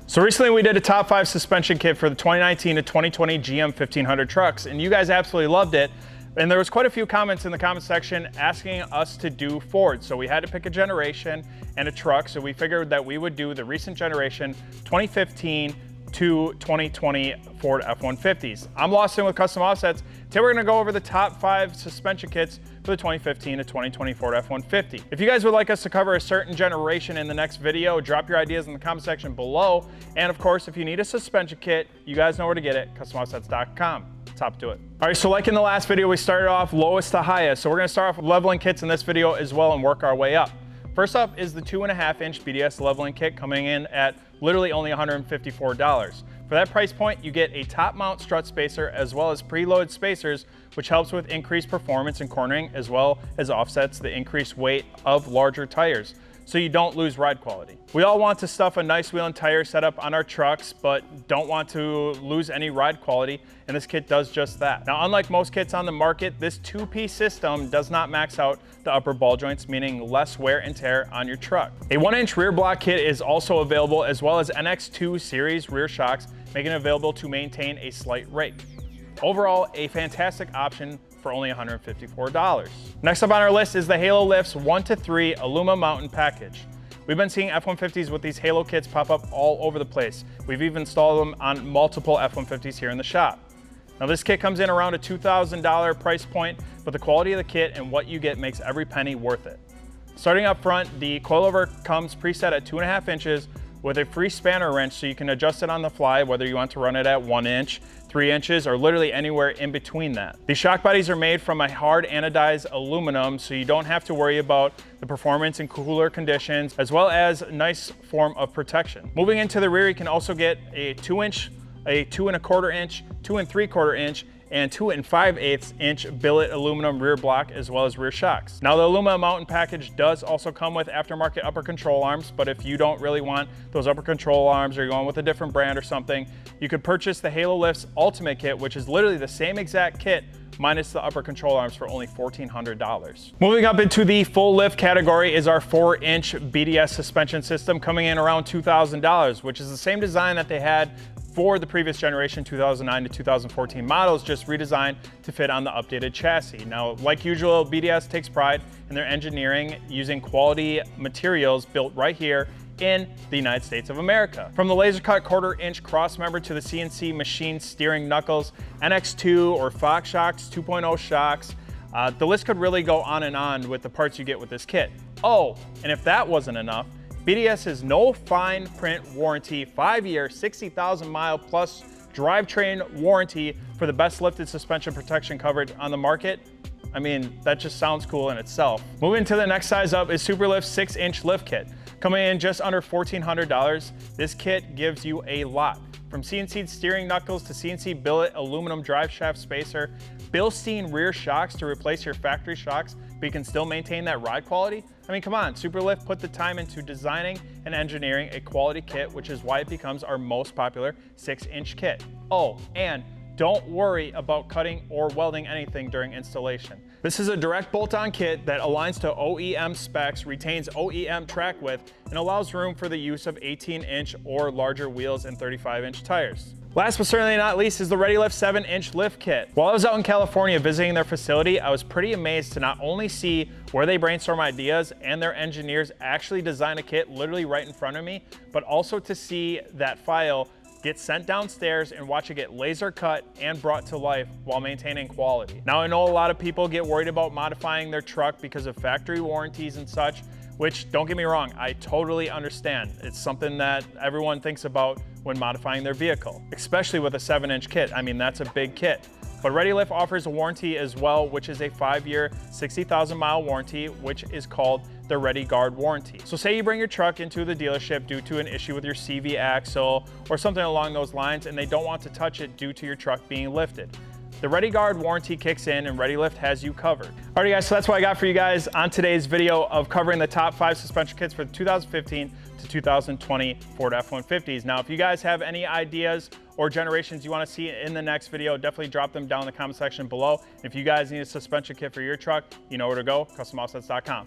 So recently we did a top 5 suspension kit for the 2019 to 2020 GM 1500 trucks, and you guys absolutely loved it. And there was quite a few comments in the comment section asking us to do Ford. So we had to pick a generation and a truck. So we figured that we would do the recent generation 2015 to 2020 Ford F-150s. I'm Lawson with Custom Offsets. Today we're gonna go over the top 5 suspension kits for the 2015 to 2020 Ford F-150. If you guys would like us to cover a certain generation in the next video, drop your ideas in the comment section below. And of course, if you need a suspension kit, you guys know where to get it, customoffsets.com. Top to it. All right, so like in the last video, we started off lowest to highest. So we're gonna start off with leveling kits in this video as well and work our way up. First up is the 2.5-inch BDS leveling kit coming in at literally only $154. For that price point, you get a top mount strut spacer as well as preloaded spacers, which helps with increased performance and cornering as well as offsets the increased weight of larger tires, so you don't lose ride quality. We all want to stuff a nice wheel and tire setup on our trucks, but don't want to lose any ride quality, and this kit does just that. Now, unlike most kits on the market, this 2-piece system does not max out the upper ball joints, meaning less wear and tear on your truck. A 1-inch rear block kit is also available, as well as NX2 series rear shocks, making it available to maintain a slight rake. Overall, a fantastic option for only $154. Next up on our list is the ALUMA 1-3 ALUMA Mountain Package. We've been seeing F-150s with these Halo kits pop up all over the place. We've even installed them on multiple F-150s here in the shop. Now this kit comes in around a $2,000 price point, but the quality of the kit and what you get makes every penny worth it. Starting up front, the coilover comes preset at 2.5 inches with a free spanner wrench, so you can adjust it on the fly, whether you want to run it at 1 inch, 3 inches, or literally anywhere in between that. The shock bodies are made from a hard anodized aluminum, so you don't have to worry about the performance in cooler conditions, as well as a nice form of protection. Moving into the rear, you can also get a 2-inch, a 2.25 inch, 2.75 inch, and 2.5/8 inch billet aluminum rear block, as well as rear shocks. Now the ALUMA Mountain Package does also come with aftermarket upper control arms, but if you don't really want those upper control arms or you're going with a different brand or something, you could purchase the ALULIFT Ultimate Kit, which is literally the same exact kit minus the upper control arms for only $1,400. Moving up into the full lift category is our 4-inch BDS suspension system, coming in around $2,000, which is the same design that they had for the previous generation 2009 to 2014 models, just redesigned to fit on the updated chassis. Now, like usual, BDS takes pride in their engineering, using quality materials built right here in the United States of America. From the laser cut 1/4-inch cross member to the CNC machine steering knuckles, NX2 or Fox shocks, 2.0 shocks, the list could really go on and on with the parts you get with this kit. Oh, and if that wasn't enough, BDS has no fine print warranty, 5-year, 60,000 mile plus drivetrain warranty for the best lifted suspension protection coverage on the market. I mean, that just sounds cool in itself. Moving to the next size up is SUPERLIFT 6-inch lift kit. Coming in just under $1,400, this kit gives you a lot. From CNC steering knuckles to CNC billet aluminum drive shaft spacer, Bilstein rear shocks to replace your factory shocks, but you can still maintain that ride quality. I mean, come on, SUPERLIFT put the time into designing and engineering a quality kit, which is why it becomes our most popular 6-inch kit. Oh, and don't worry about cutting or welding anything during installation. This is a direct bolt-on kit that aligns to OEM specs, retains OEM track width, and allows room for the use of 18-inch or larger wheels and 35-inch tires. Last but certainly not least is the READYLIFT 7-inch lift kit. While I was out in California visiting their facility, I was pretty amazed to not only see where they brainstorm ideas and their engineers actually design a kit literally right in front of me, but also to see that file get sent downstairs and watch it get laser cut and brought to life while maintaining quality. Now, I know a lot of people get worried about modifying their truck because of factory warranties and such, which, don't get me wrong, I totally understand. It's something that everyone thinks about when modifying their vehicle, especially with a 7-inch kit. I mean, that's a big kit. But READYLIFT offers a warranty as well, which is a 5-year, 60,000 mile warranty, which is called the ReadyGuard warranty. So say you bring your truck into the dealership due to an issue with your CV axle or something along those lines, and they don't want to touch it due to your truck being lifted. The ReadyGuard warranty kicks in and READYLIFT has you covered. Alrighty guys, so that's what I got for you guys on today's video of covering the top 5 suspension kits for the 2015 to 2020 Ford F-150s. Now, if you guys have any ideas or generations you want to see in the next video, definitely drop them down in the comment section below. If you guys need a suspension kit for your truck, you know where to go, customoffsets.com.